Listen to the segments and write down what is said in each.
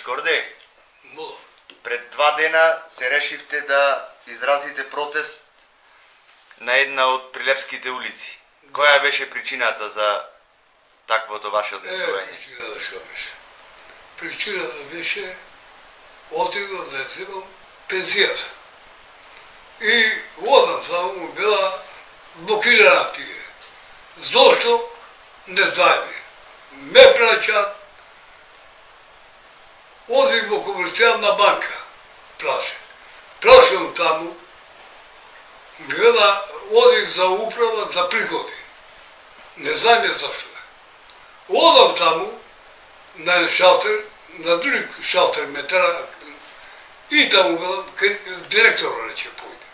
Шкорде, пред 2 дена се решивте да изразите протест на една од прилепските улици. Која беше причината за таквото ваше однесување? Причината што беше? Причината беше отидов да земам пензијата. И одам само била блокирана тие. Зошто? Не знаеме. Ме праќаат, одим во комерцијална банка, прашам таму, гледа, одих за управа за приходи. Не знаеме зашто е. Одам таму, на еден шалтер, на друг шалтер ме тера, и таму гледам, кај директорот рече појде.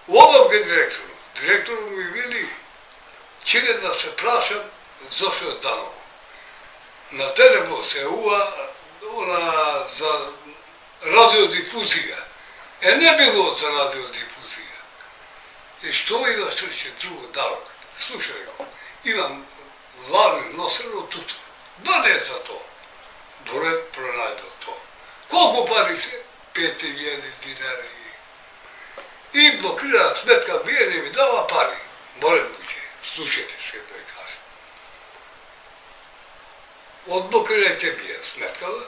Одам кај директорот. Директорот ми вели, чекай да се прашам зашто е дано. На телефон се уа за радиодифузија. Не било за радиодифузија. И што и да срече друго дарок. Слушај го, имам ларни носено туто. Да не е за то. Борет пронајдо то. Колку пари се? 5000 динари. И блокирана сметка, вие не ми дава пари. Борет луѓе, слушайте се да ви кажа. Одблокирајте ми ја сметкава.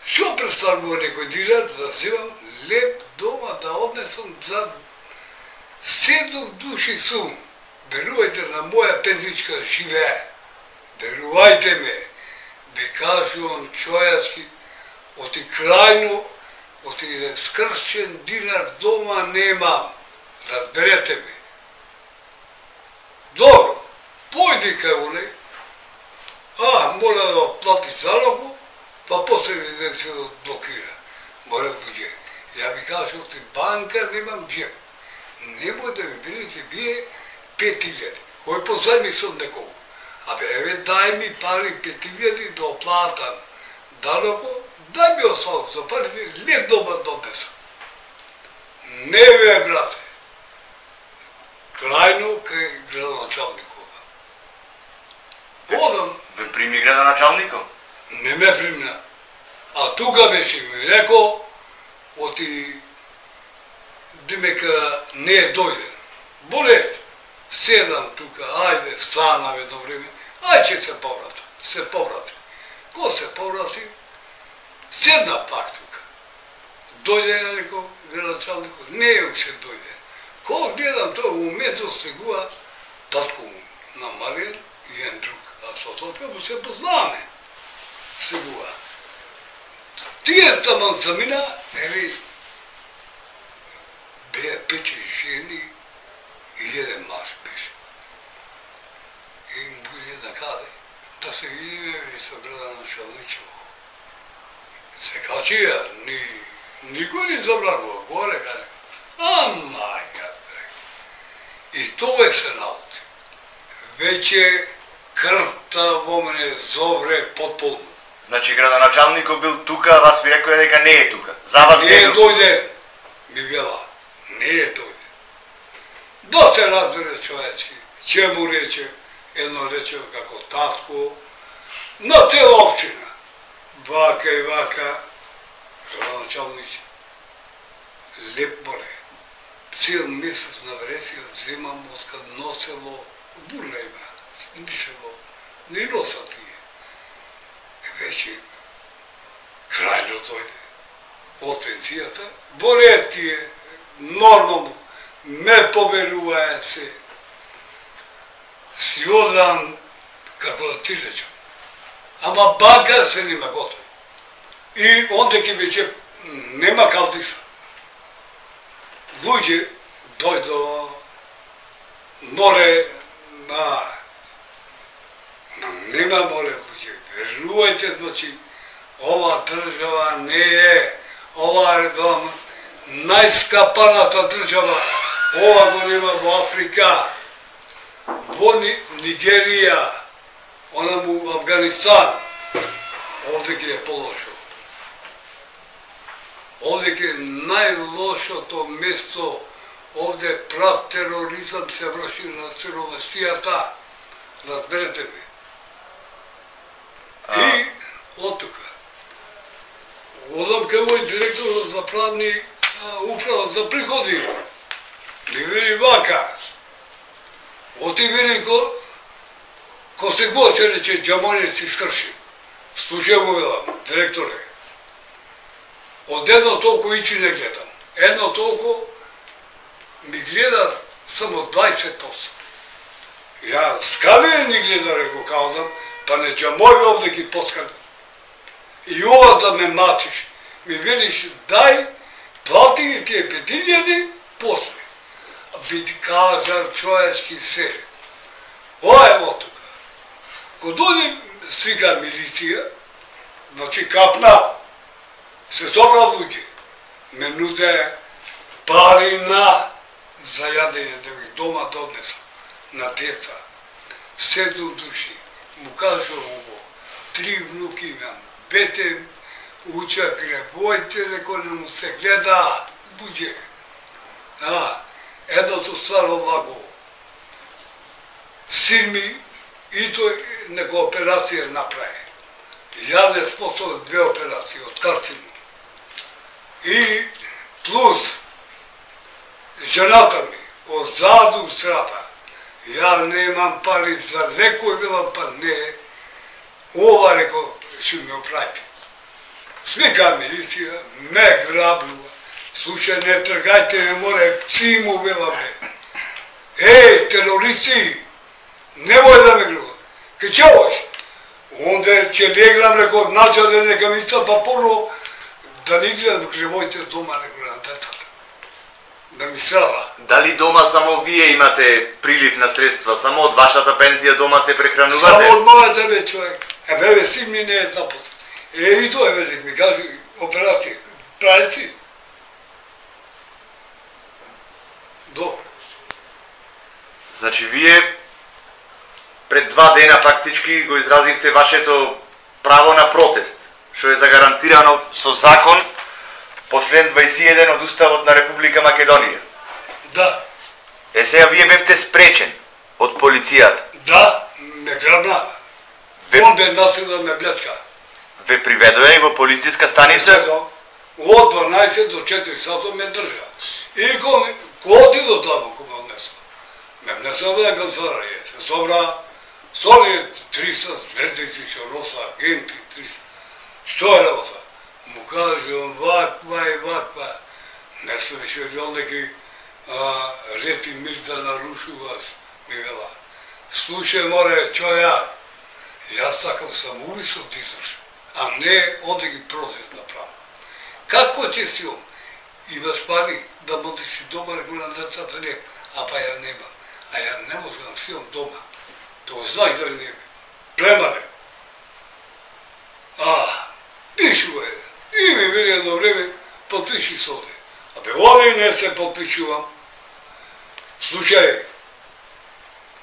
Што представува некој директор да земам леп дома да однесам за 7 души сум. Верувајте на моја пензичка живее. Верувајте ме. Ви кажувам човечки, оти крајно, оти скршен динар дома немам. Разберете ме. Добро, појди кај оне, мора да платиш залогу, па после да се блокира. Мора луѓе. Ја ви кажам, оти банка немам джеп. Немој да ми бидете вие 5000. Кој позајми сум некого. Еве, дај ми пари 5000 да оплатам даноко, дај ми остало за пари, леп дома донесам. Не бе, брате. Крајно кај градоначалникот. Одам. Ве прими градоначалникот? Не ме примна. А тука беше ми реко, оти димека не е дојден. Борет, седам тука, ајде, станав едно време, ајде се поврата. Се поврати. Ко се поврати? Седна пак тука. Дојде некој градоначалникот, не е уште дојден. Ко гледам тоа, у моментот стегува татко на Маријан и еден друг. А со татка му се познаваме. Стегува. Тие таман замина, беа 5 жени и еден маж беше. И им буде да каде, да се видиме со градоначалничево. Се качија, никој не забрано, горе каде. Мајка, бре. И тоа се научи. Веќе крвта во мене зовре потполно. Значи градоначалникот бил тука, а вас ви рекоја дека не е тука. За вас не е дојде, ми била. Не е дојде. Да се разбере човечки, че му рече, едно рече како татко, на цела општина. Вака и вака, градоначалник, леп море. Цел месец на Вресија земам откад носело бурна има, нисело, не носам тие. Веќе крајно дојде од пензијата, борет тие, нормално, ме поверуваја се, си одам, како да ти речам. Ама банка се нема готово. И онде ке веќе нема калтиса. Луѓе дојдо, море, нема море луѓе. Верувајте, значи, ова држава не е, ова е најскапаната држава, ова го нема во Африка, во Нигерија, она му Афганистан, овде ке е полошо. Овде ке е најлошото место, овде прав тероризам се врши на сировостијата, разберете ме. И од тука. Odam kao moj direktor za pravni uprava za prihodi. Mi veli vaka. Oti veli ko se god će reći džamonje si skrši. Slučajmo velam, direktore. Od jedno toliko ići ne gledam. Jedno toliko mi gleda samo 20%. Ja skavije ni gleda, rekao kao da, pa neće moj ovdje ki poskali. I ova da me matiš, mi veliš daj, plati ti 5.000 posle. A biti kažan čovječki se. Ovo je motoka. Ko dođe svika milicija, znači kapna, se sobra ljudi, me nude parina za jadenje da mi doma donesam na djeca. 7 duši, mu kažu ovo, 3 vnuki imam, bete učakre, bojte, neko ne mu se gleda, buđe. Jedno to staro lago. Sin mi i to neko operacije napraje. Ja ne sposobim 2 operacije od karcinu. I plus ženata mi od zadu strada. Ja nemam pari za neko je bila pa ne. Ova rekao ću mi opraviti. Svika milicija me grabljava. Slušaj, ne trgajte me, more cimu vela me. Ej, teroristi, nemoj da me graba. Kaj će ovoš? Onda će legram, rekao, nađade neka mista, pa ponovo da ne gledam, nemojte doma, rekao, na detalj. Da mi srava. Da li doma samo vие imate прилив на средства? Само од вашата пензија дома се прехранувате? Само од моја тебе човек. Бебе, син ми не е запослен. И тоа е велик, ми кажи, операција. Прави си. Добро. Значи, вие пред 2 дена фактички го изразивте вашето право на протест, што е загарантирано со закон по член 21 од Уставот на Република Македонија. Да. Сега вие бевте спречен од полицијата. Да, ме грабна. Он бе насила ме блечка. Ве приведоа и во полициска станица? Од 12 до 4 сата ме држа. И ко отидо тамо, ко ме однесла. Ме внесла бе канцеларија. Се собра, столи 300 звездици, што носа агенти, 300. Што е работа? Му кажам, ваква и ваква. Не се веше ли онеки рети мир да нарушуваш, ми вела. Случај море човек. Јас сакам самоубиство да извршам, а не онеки протест направам. Како ќе си ом? Имаш пари да можеш и дома да го на децата не, а па ја немам. А ја не можам да си ом дома. Тоа знаеш дали не ме. Премарем. Пишува е. И ми вели едно време, подпиши се оде. Абе, оде не се подпишувам. Случај,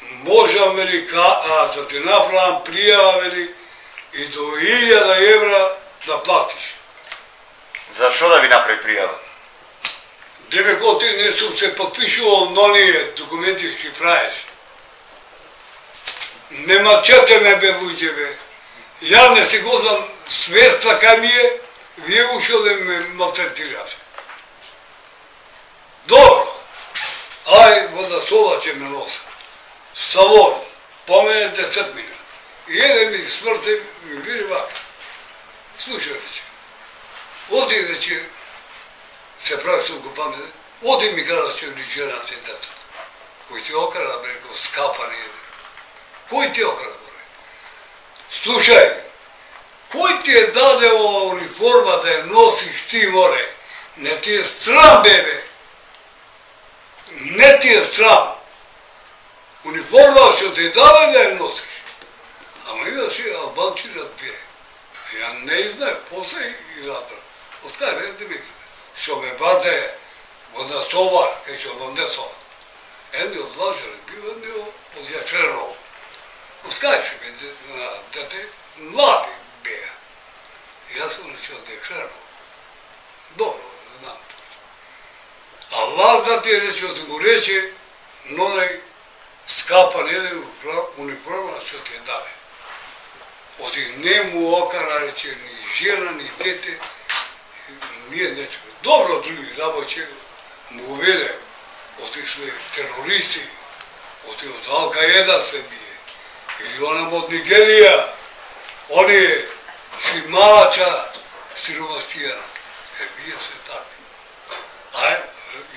можам, вели, да ти направам пријава, вели, и до 1000 евра да платиш. Зашо да ви направи пријава? Тебе коти не сум се подпишувал на оние документи што правиш. Не мачете ме, бе, луѓе, бе. Ја не си го знам свеста кај ми е, вие ушо да ме малтретирате. Добро. Ај, водасова ќе ме носа. Салон, по мене 10 мина. И еден ми смрте, ми били вака. Слушай, рече. Оди, рече, се прави што го памете, оди ми кара че ни жената и децата. Кој ти окара, бе, го скапани еден. Кој ти окара, бе? Слушај, кој ти е даде ова униформа да ја носиш ти, море? Не ти е страм, бебе. Не ти е страм. Униформа што ти даде да ја носиш. Ама има си албанчинат бе. Ја не знае, после и рада. Од кај бе, да ми кажа. Што ме баде во насовар, кај што ме несова. Едни од Лажаре бил, едни од Јачерово. Од кај се бе, дете, млади беа. Јас сум рече од Јачерово. Добро, знам тоа. А Лазар ти рече, од го рече, нонај скапан еден униформа што ти даде. Оти не му окара, рече, ни жена, ни дете, ние не чуе. Добро други работи му увеле, отишли терористи, от Ал-Каеда се бие, или онам от Нигерија, они шимача сиромашијана, бие се такви.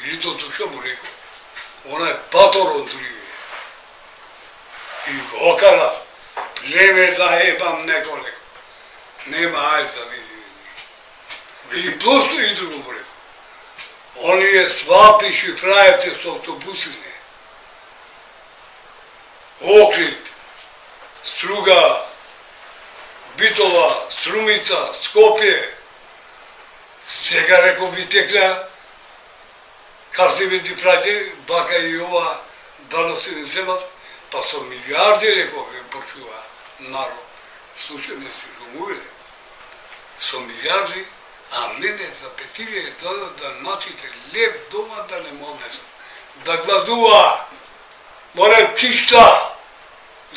И тото што му реко, она е паторон други. И го окара, племе да ебам него реко. Нема, ајде да видим. И плюс и друго му реко. Оние свадби што правите со автобусите. Охрид, Струга, Битола, Струмица, Скопје. Сега реко би текна, касни би ти прати, бака и ова даноси не земат, па со милиарди реко бе порчува народ. Слушаме се домовиле. Со милиарди, а мене за петилие дадат да начите леп дома да не му однесат. Да гладува, море чишта,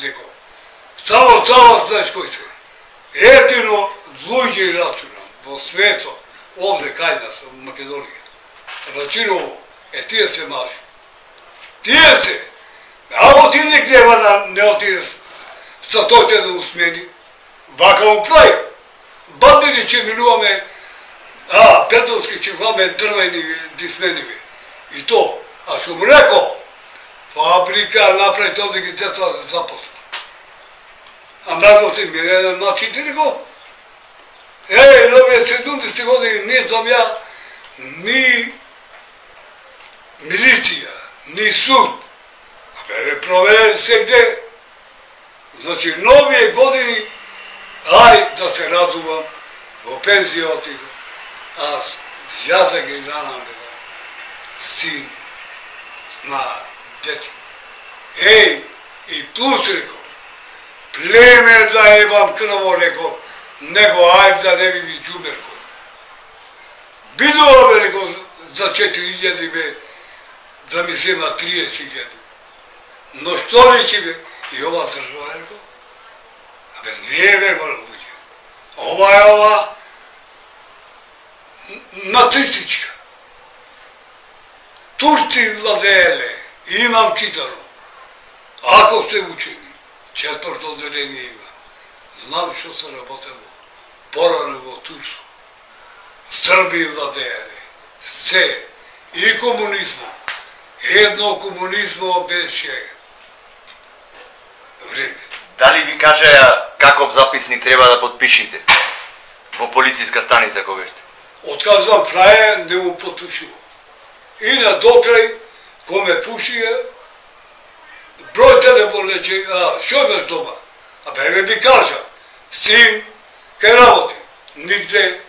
реко. Само знаеш кој се. Едино луѓе рачунам во свето, овде кај нас, во Македонија. Рачиново, тие се мажи. Тие се. Амо ти не гнева не отиде sa тојте да усмени. Вака му прави. Бандери че минуваме, петовски че ваме дрвени дисмениви. И то, а што му реко, фабрика направи тоа да ги деца да се запосла. А најдоте ми еден мачите ли го? Новие 70 години не знам ја ни милиција, ни суд. Проверен сегде. Значи, новие години, ај да се радувам, во пензија отидам. Аз ја да ги гледам беда, син, знаат, дети. И плюс реко, племе да ебам крво реко, него ајд да не види џумерко. Бидува бе реко за 4.000 бе, да ми сема 30.000. Но што речи бе, и ова држава реко, не бе мора луѓе. Ова нацистичка. Турци владееле, имам читано. Ако сте учени, 4-то отделение имам. Знам што се работело порано во Турско. Срби владееле. Се. И комунизмо. Едно комунизмо беше време. Дали ви кажа каков записник треба да подпишите во полициска станица кога сте? Отказам праја, не му потпишува. И на докрај, кој ме пушија, број телефон рече, што имаш дома? Ме ми кажа, син, кај работи, нигде.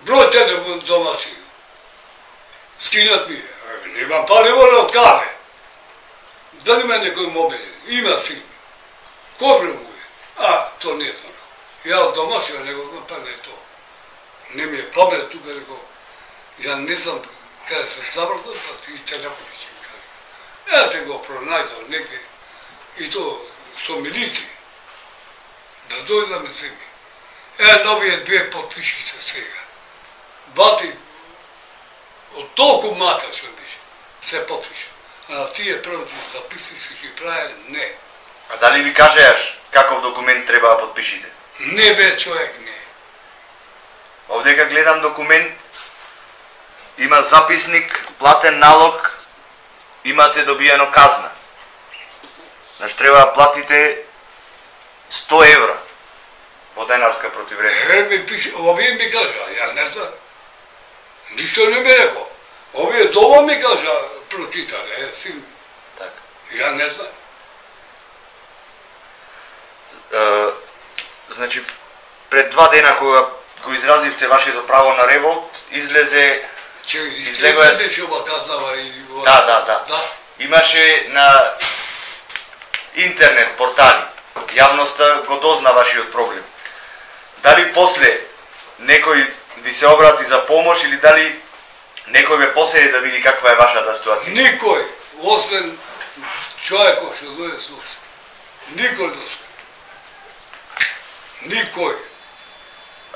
Број телефон дома си. Скинат ми, немам пари мора од кафе. Да нема некој мобилен, има син. Кој бре му е? То не знам. Ја од домашија не го знам, па не то. Не ми е памет тука, реко. Ја не знам каде се забрзам, па ти телефон ќе ми кажа. Те го пронајдо неке. И то со милиција. Да дојде да ме земи. Новиот две подпиши се сега. Бати, од толку мака што беше, се подпиша. А тие првите записници ги прави, не. А дали ви кажеш каков документ треба да подпишите? Не бе, човек, не. Овдека гледам документ, има записник, платен налог, имате добиено казна. Значи треба да платите 100 евра во денарска противвредност. Ми пише, овие ми кажа, ја не знам. Ништо не ми реко. Овие дома ми кажа, прочитале, син. Така. Ја не знам. Значи, пред 2 дена кога го изразивте вашето право на револт, излегоа... Беше ова казнава и... Да. Имаше на интернет портали. Јавноста го дозна вашиот проблем. Дали после некој ви се обрати за помош или дали некој ве поседи да види каква е вашата ситуација? Никој, освен човекот што дојде слуша. Никој досега. Никој.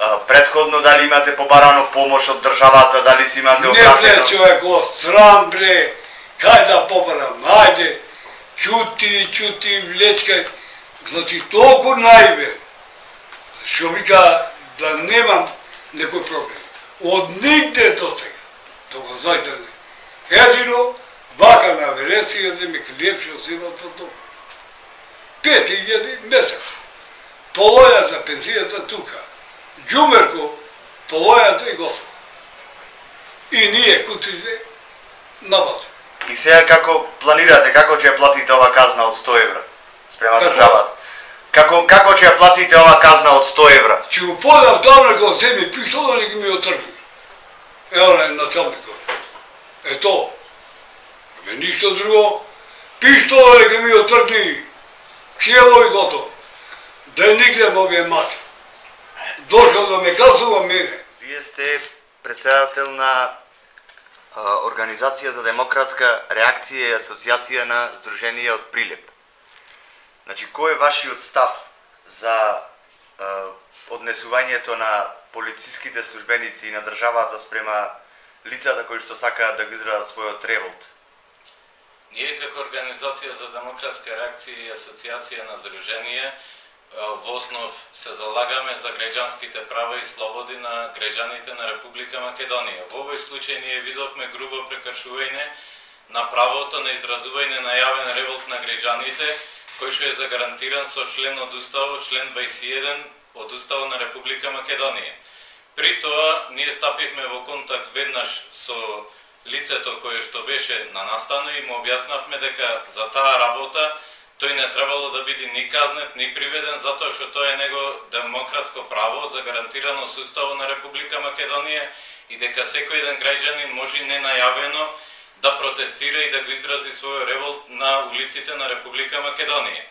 Предходно дали имате побарано помош од државата, дали си имате обратено? Не, човек, срам, бре, кај да побарам, ајде, чути, влечкај, значи толку наивен, што вика да немам некој проблем. Од нигде до сега, тоа го знајте не. Едино, бака на Вересија да ми хлеб што взимат од дома. 5.000 месец. Полоја за пензијата тука. Ѓумерко, полојата и готово. И ние кутите на база. И сега како планирате, како ќе ја платите ова казна од 100 евра спрема државата? Како ќе ја платите ова казна од 100 евра? Ќе го подам таму го земи пиштола и ми отргни. Ева е началникот. Ето. Ме ништо друго. Пиштола и ми отргни. Чело и готово. Да никне мо ме мача. Дошол да ме казува мене. Вие сте председател на Организација за демократска реакција и асоциација на Сдруженија од Прилеп. Значи, кој е вашиот став за однесувањето на полициските службеници и на државата спрема лицата кои што сакаат да го изразат својот револт? Ние како Организација за демократска реакција и асоциација на Сдруженија во основ се залагаме за граѓанските права и слободи на граѓаните на Република Македонија. Во овој случај ние видовме грубо прекршување на правото на изразување на јавен револт на граѓаните, кој што е загарантиран со член од Уставот, член 21 од Уставот на Република Македонија. При тоа ние стапивме во контакт веднаш со лицето кое што беше на настана и му објаснавме дека за таа работа тој не требало да биде ни казнет, ни приведен, затоа што тоа е него демократско право, загарантирано со Уставот на Република Македонија и дека секој еден граѓанин може ненајавено да протестира и да го изрази свој револт на улиците на Република Македонија.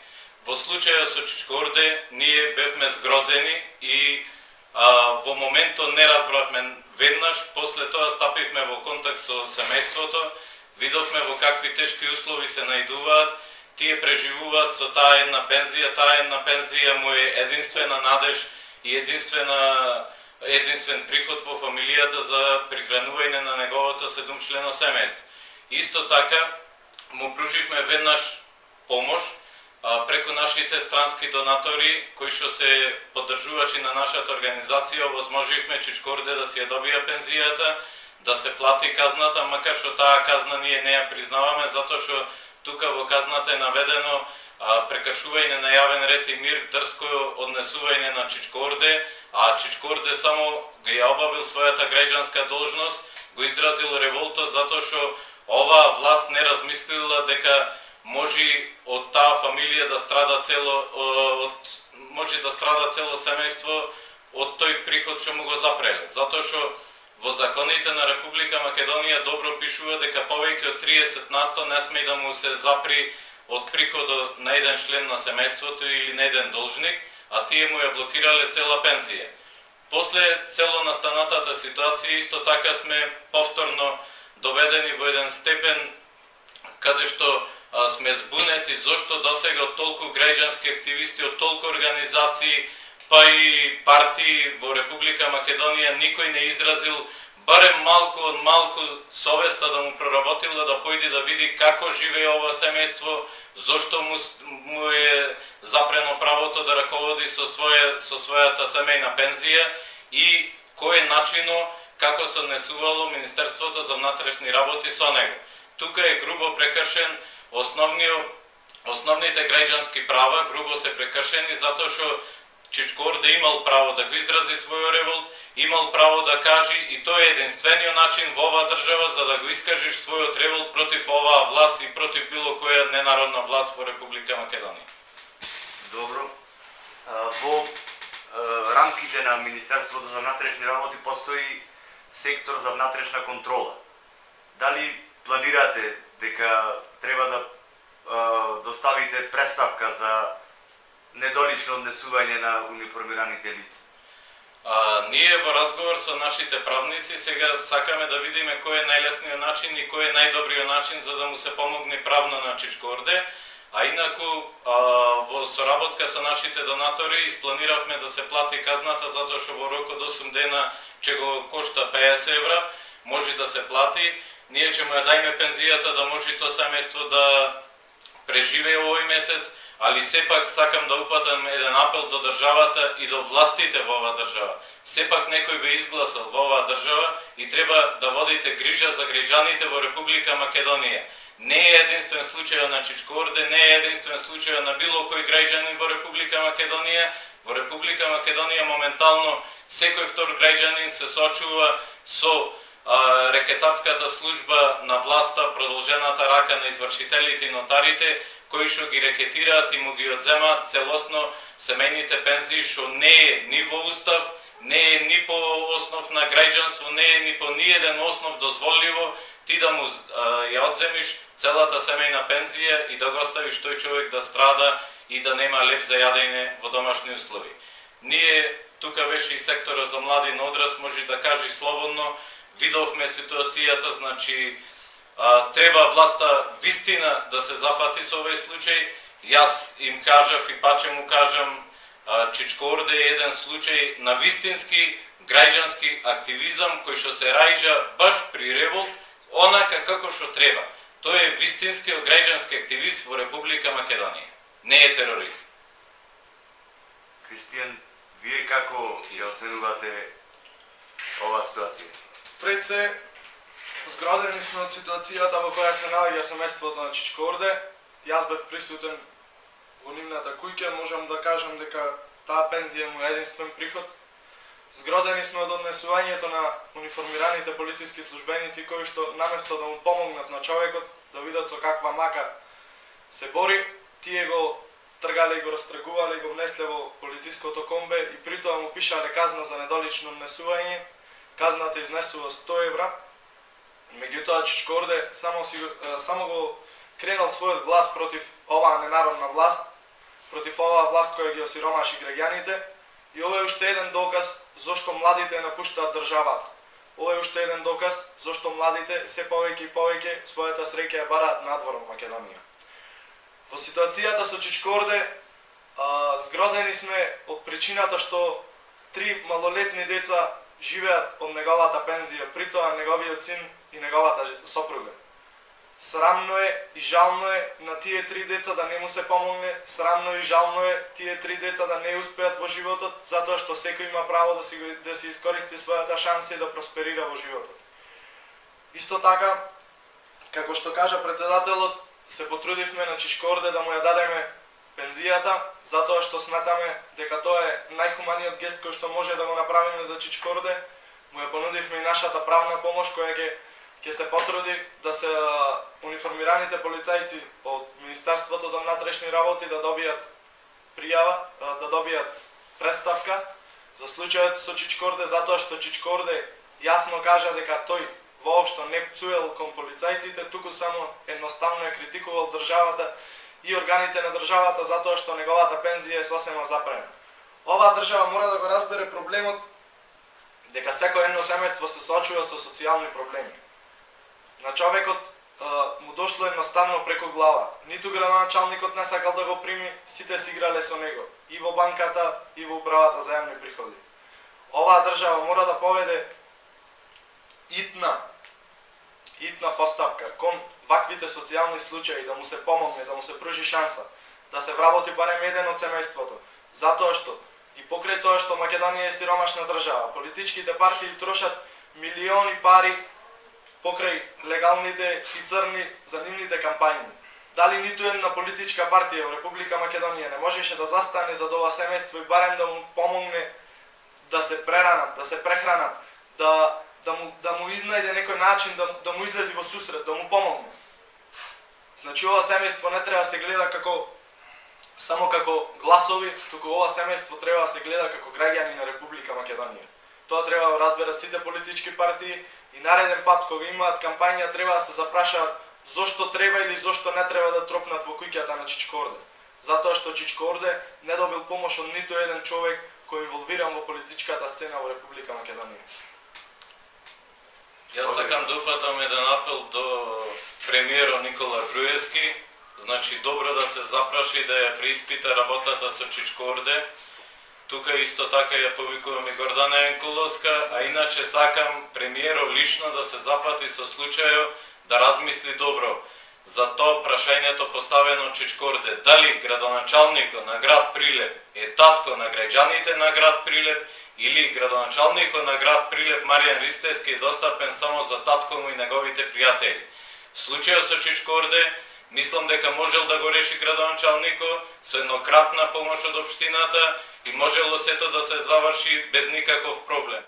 Во случајот со Чичкорде, ние бевме згрозени и во моментот не разбравме веднаш, после тоа стапивме во контакт со семејството, видовме во какви тешки услови се најдуваат, тие преживуваат со таа една пензија му е единствена надеж и единствен приход во фамилијата за прихранување на неговото 7-члено семејство. Исто така, му пруживме веднаш помош преку нашите странски донатори, кои што се поддржувачи на нашата организација, овозможивме Чичкорде да си ја добија пензијата, да се плати казната, макар што таа казна ние не ја признаваме, затоа што тука во казната е наведено прекршување на јавен ред и мир, дрско однесување на Чичкорде, а Чичкорде само го ја обавил својата граѓанска должност, го изразил револтот затоа што оваа власт не размислила дека може од таа фамилија да страда цело семејство од тој приход што му го запреле. Затоа што во законите на Република Македонија добро пишува дека повеќе од 30% не сме да му се запри од приходот на еден член на семејството или на еден должник, а тие му ја блокирале цела пензија. После цело настанатата ситуација исто така сме повторно доведени во еден степен каде што сме збунети зошто досега од толку граѓански активисти, од толку организации, па и партии во Република Македонија никој не изразил барем малку совеста да му проработила да појде да види како живее ова семејство, зошто му е запрено правото да раководи со својата семејна пензија и кој е начинот како се однесувало Министерството за внатрешни работи со него. Тука е грубо прекршен основните граѓански права, грубо се прекршени затоа што Чичкорде имал право да го изрази својот револт, имал право да каже и тоа е единствениот начин во оваа држава за да го искажеш својот револт против оваа власт и против било која ненародна власт во Република Македонија. Добро. Во рамките на Министерството за внатрешни работи постои сектор за внатрешна контрола. Дали планирате дека треба да доставите преставка за недолично однесување на униформираните лица? Ние во разговор со нашите правници сега сакаме да видиме кој е најлесниот начин и кој е најдобриот начин за да му се помогне правно на Чичкорде. А инаку, во соработка со нашите донатори, испланиравме да се плати казната, затоа што во рок од 8 дена ќе го кошта 50 евра, може да се плати. Ние ќе му ја дајме пензијата да може то семејство да преживее овој месец, али сепак сакам да упатам еден апел до државата и до властите во оваа држава. Сепак некој ве изгласал во оваа држава и треба да водите грижа за граѓаните во Република Македонија. Не е единствен случај на Чичкорде, не е единствен случај на било кој граѓанин во Република Македонија. Во Република Македонија моментално секој втор граѓанин се соочува со рекетарската служба на власта, продолжената рака на извршителите и нотарите, кои што ги рекетираат и му ги одземаат целосно семејните пензии, што не е ни во устав, не е ни по основ на граѓанство, не е ни по ниеден основ дозволиво ти да му ја одземиш целата семејна пензија и да го оставиш тој човек да страда и да нема леп за јадење во домашни услови. Ние, тука беше и сектора за млади на одрас, може да кажи слободно, видовме ситуацијата, значи треба власта вистина да се зафати со овој случај. Јас им кажав и паче му кажам, Чичкорде е еден случај на вистински граѓански активизам кој што се раѓа баш при револт, онака како што треба. Тој е вистински граѓански активист во Република Македонија. Не е терорист. Кристијан, вие како ја оценувате оваа ситуација? Пред се, згрозени сме од ситуацијата во која се наоѓа семејството на Чичкорде. Јас бев присутен во нивната куќа, можам да кажам дека таа пензија му е единствен приход. Згрозени сме од однесувањето на униформираните полициски службеници кои што наместо да му помогнат на човекот да видат со каква мака се бори, тие го тргале и го растргувале и го внесле во полициското комбе и притоа му пишале казна за недолично однесување. Казната изнесува 100 евра. Меѓутоа Чичкорде само го кренал својот глас против оваа ненародна власт, против оваа власт која ги осиромаши граѓаните. И ова е уште еден доказ зошто младите напуштаат државата. Ова е уште еден доказ зошто младите се повеќе и повеќе својата среќа ја бараат надвор во Македонија. Во ситуацијата со Чичкорде згрозени сме од причината што 3 малолетни деца живеат од неговата пензија, притоа неговиот син и неговата сопруга. Срамно е и жално е на тие 3 деца да не му се помогне, срамно и жално е тие 3 деца да не успеат во животот, затоа што секој има право да си искористи својата шанса и да просперира во животот. Исто така, како што кажа председателот, се потрудивме на Чичкорде да му ја дадеме пензијата, затоа што сметаме дека тоа е најхуманиот гест кој што може да го направиме за Чичкорде. Му ја понудивме и нашата правна помош која ќе се потруди да се униформираните полицајци од Министерството за внатрешни работи да добијат пријава, да добијат представка за случајот со Чичкорде, затоа што Чичкорде јасно кажа дека тој воопшто не пцуел кон полицајците, туку само едноставно е критикувал државата и органите на државата затоа што неговата пензија е сосема запрена. Оваа држава мора да го разбере проблемот дека секој едно семејство се соочува со социјални проблеми. На човекот му дошло едноставно преку глава. Ниту градоначалникот не сакал да го прими, сите си играле со него, и во банката, и во управата за јавни приходи. Оваа држава мора да поведе итна постапка кон ваквите социјални случаи, да му се помогне, да му се пружи шанса, да се вработи барем еден од семејството, затоа што и покрај тоа што Македонија е сиромашна држава, политичките партии трошат милиони пари покрај легалните и црни за нивните кампањи. Дали ниту една политичка партија во Република Македонија не можеше да застане за ова семејство и барем да му помогне да се преранат, да се прехранат, да му изнајде некој начин да му излези во сусрет, да му помогне. Значи ова семејство не треба да се гледа само како гласови, туку ова семејство треба да се гледа како граѓани на Република Македонија. Тоа треба да разберат сите политички партии и нареден пат кога имаат кампања треба да се запрашаат зошто треба или зошто не треба да тропнат во куќата на Чичкорде. Затоа што Чичкорде не добил помош од ниту еден човек кој е инволвиран во политичката сцена во Република Македонија. Јас сакам да упатам еден апел до премиерот Никола Груевски, значи добро да се запраши да ја преиспита работата со Чичкорде. Тука исто така ја повикувам и Гордана Енкуловска, а иначе сакам премиеро лично да се зафати со случајот, да размисли добро за тоа прашањето поставено од Чичкорде. Дали градоначалникот на град Прилеп е татко на граѓаните на град Прилеп или градоначалникот на град Прилеп Маријан Ристевски е достапен само за татко му и неговите пријатели. Случајот со Чичкорде мислам дека можел да го реши градоначалникот со еднократна помош од општината и можело сето да се заврши без никаков проблем.